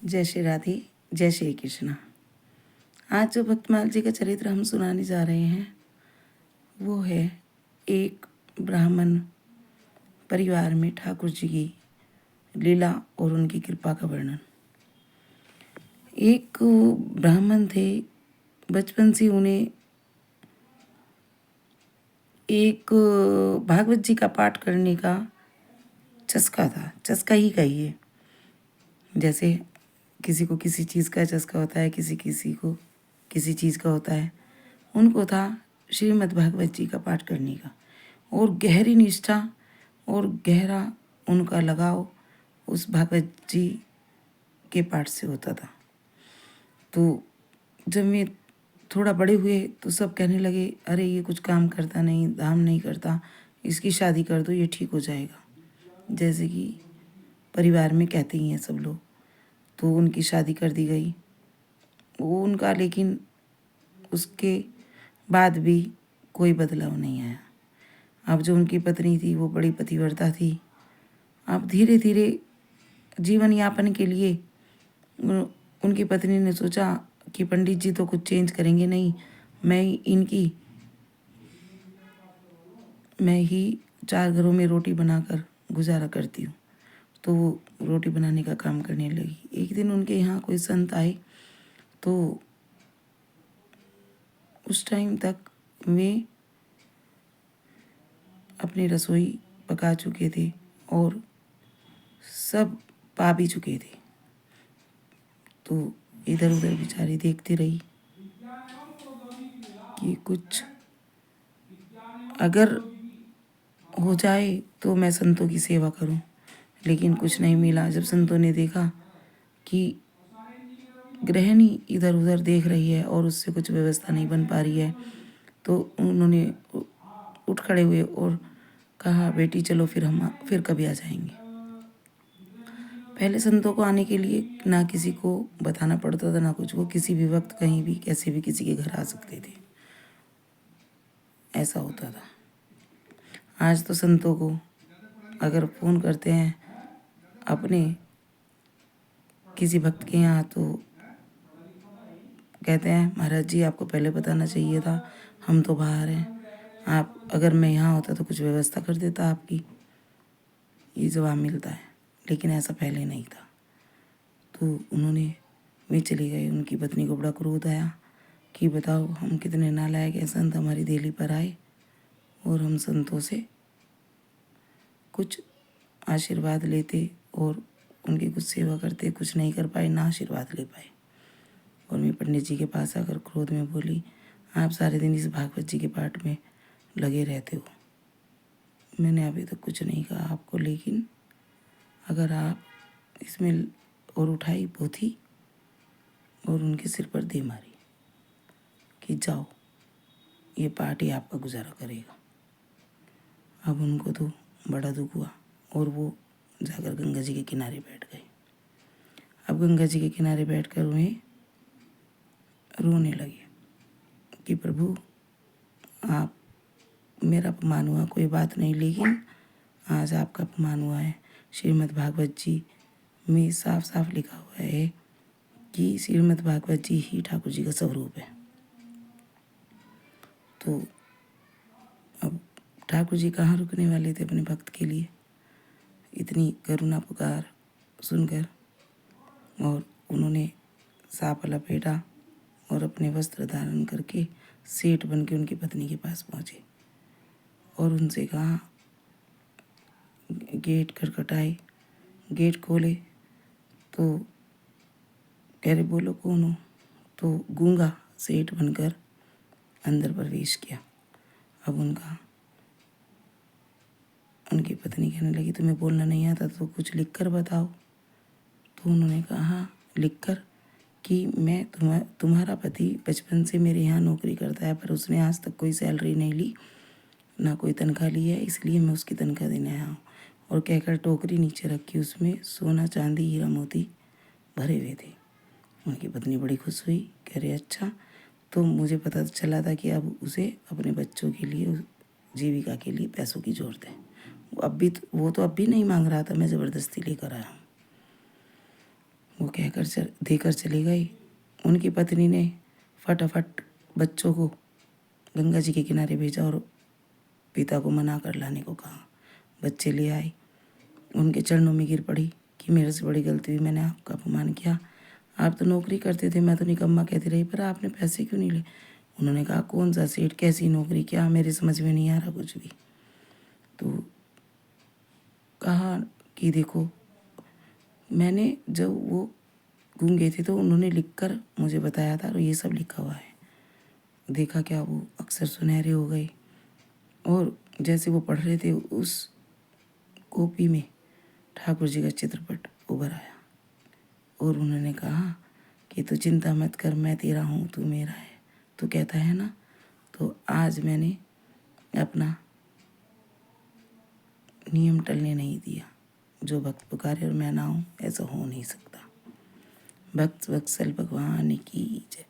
जय श्री राधे, जय श्री कृष्णा। आज जो भक्तमाल जी का चरित्र हम सुनाने जा रहे हैं वो है एक ब्राह्मण परिवार में ठाकुर जी की लीला और उनकी कृपा का वर्णन। एक ब्राह्मण थे, बचपन से उन्हें एक भागवत जी का पाठ करने का चस्का था। चस्का ही कहिए, जैसे किसी को किसी चीज़ का चस्का होता है, किसी किसी को किसी चीज़ का होता है। उनको था श्रीमद् भागवत जी का पाठ करने का, और गहरी निष्ठा और गहरा उनका लगाव उस भागवत जी के पाठ से होता था। तो जब वे थोड़ा बड़े हुए तो सब कहने लगे, अरे ये कुछ काम करता नहीं, धाम नहीं करता, इसकी शादी कर दो, ये ठीक हो जाएगा। जैसे कि परिवार में कहते ही हैं सब लोग। तो उनकी शादी कर दी गई। वो उनका लेकिन उसके बाद भी कोई बदलाव नहीं आया। अब जो उनकी पत्नी थी वो बड़ी पतिव्रता थी। अब धीरे धीरे जीवन यापन के लिए उनकी पत्नी ने सोचा कि पंडित जी तो कुछ चेंज करेंगे नहीं, मैं ही 4 घरों में रोटी बनाकर गुजारा करती हूँ। तो वो रोटी बनाने का काम करने लगी। एक दिन उनके यहाँ कोई संत आए, तो उस टाइम तक वे अपनी रसोई पका चुके थे और सब पा भी चुके थे। तो इधर उधर बेचारी देखती रही कि कुछ अगर हो जाए तो मैं संतों की सेवा करूं, लेकिन कुछ नहीं मिला। जब संतों ने देखा कि गृहिणी इधर उधर देख रही है और उससे कुछ व्यवस्था नहीं बन पा रही है, तो उन्होंने उठ खड़े हुए और कहा, बेटी चलो फिर कभी आ जाएंगे। पहले संतों को आने के लिए ना किसी को बताना पड़ता था ना कुछ, वो किसी भी वक्त कहीं भी कैसे भी किसी के घर आ सकते थे, ऐसा होता था। आज तो संतों को अगर फ़ोन करते हैं अपने किसी भक्त के यहाँ, तो कहते हैं, महाराज जी आपको पहले बताना चाहिए था, हम तो बाहर हैं, आप अगर मैं यहाँ होता तो कुछ व्यवस्था कर देता आपकी। ये जवाब मिलता है, लेकिन ऐसा पहले नहीं था। तो वे चले गए। उनकी पत्नी को बड़ा क्रोध आया कि बताओ, हम कितने नालायक हैं, संत हमारी देली पर आए और हम संतों से कुछ आशीर्वाद लेते और उनकी कुछ सेवा करते, कुछ नहीं कर पाए, ना आशीर्वाद ले पाए। और मैं पंडित जी के पास आकर क्रोध में बोली, आप सारे दिन इस भागवत जी के पाठ में लगे रहते हो, मैंने अभी तक कुछ नहीं कहा आपको, लेकिन अगर आप इसमें और उठाई पोथी और उनके सिर पर दे मारी कि जाओ, ये पाठ ही आपका गुजारा करेगा। अब उनको तो बड़ा दुख हुआ और वो जाकर गंगा जी के किनारे बैठ गए। अब गंगा जी के किनारे बैठकर उन्हें रोने लगे कि प्रभु, आप मेरा अपमान हुआ कोई बात नहीं, लेकिन आज आपका अपमान हुआ है। श्रीमद् भागवत जी में साफ साफ लिखा हुआ है कि श्रीमद् भागवत जी ही ठाकुर जी का स्वरूप है। तो अब ठाकुर जी कहाँ रुकने वाले थे अपने भक्त के लिए। इतनी करुणा पुकार सुनकर और उन्होंने साफ लपेटा और अपने वस्त्र धारण करके सेठ बन के उनकी पत्नी के पास पहुँचे और उनसे कहा, गेट खटखटाए, गेट खोले तो कह रहे, बोलो कौन हो। तो गूंगा सेठ बनकर अंदर प्रवेश किया। अब उनकी पत्नी कहने लगी, तुम्हें बोलना नहीं आता तो कुछ लिख कर बताओ। तो उन्होंने कहा, लिख कर कि मैं तुम्हारा पति बचपन से मेरे यहाँ नौकरी करता है, पर उसने आज तक कोई सैलरी नहीं ली, ना कोई तनख्वाह ली है, इसलिए मैं उसकी तनख्वाह देने आया हूँ। और कहकर टोकरी नीचे रखी, उसमें सोना चांदी हीरा मोती भरे हुए थे। उनकी पत्नी बड़ी खुश हुई, कह रहे, अच्छा, तो मुझे पता चला था कि अब उसे अपने बच्चों के लिए, जीविका के लिए पैसों की ज़रूरत है। वो तो अब भी नहीं मांग रहा था, मैं ज़बरदस्ती लेकर आया हूँ। वो देकर चले गए। उनकी पत्नी ने फटाफट बच्चों को गंगा जी के किनारे भेजा और पिता को मना कर लाने को कहा। बच्चे ले आए, उनके चरणों में गिर पड़ी कि मेरे से बड़ी गलती हुई, मैंने आपका अपमान किया। आप तो नौकरी करते थे, मैं तो निकम्मा कहती रही, पर आपने पैसे क्यों नहीं ले? उन्होंने कहा कौन सा सेठ, कैसी नौकरी, क्या, मेरे समझ में नहीं आ रहा कुछ भी। तो कहा कि देखो, मैंने जब वो गूंगे थे तो उन्होंने लिखकर मुझे बताया था और ये सब लिखा हुआ है। देखा क्या, वो अक्सर सुनहरे हो गए और जैसे वो पढ़ रहे थे उस कॉपी में ठाकुर जी का चित्रपट उभर आया और उन्होंने कहा कि तू चिंता मत कर, मैं तेरा हूँ, तू मेरा है। तो कहता है ना, तो आज मैंने अपना नियम टलने नहीं दिया। जो भक्त पुकारे और मैं ना हूँ, ऐसा हो नहीं सकता। भक्त वत्सल भगवान की जय।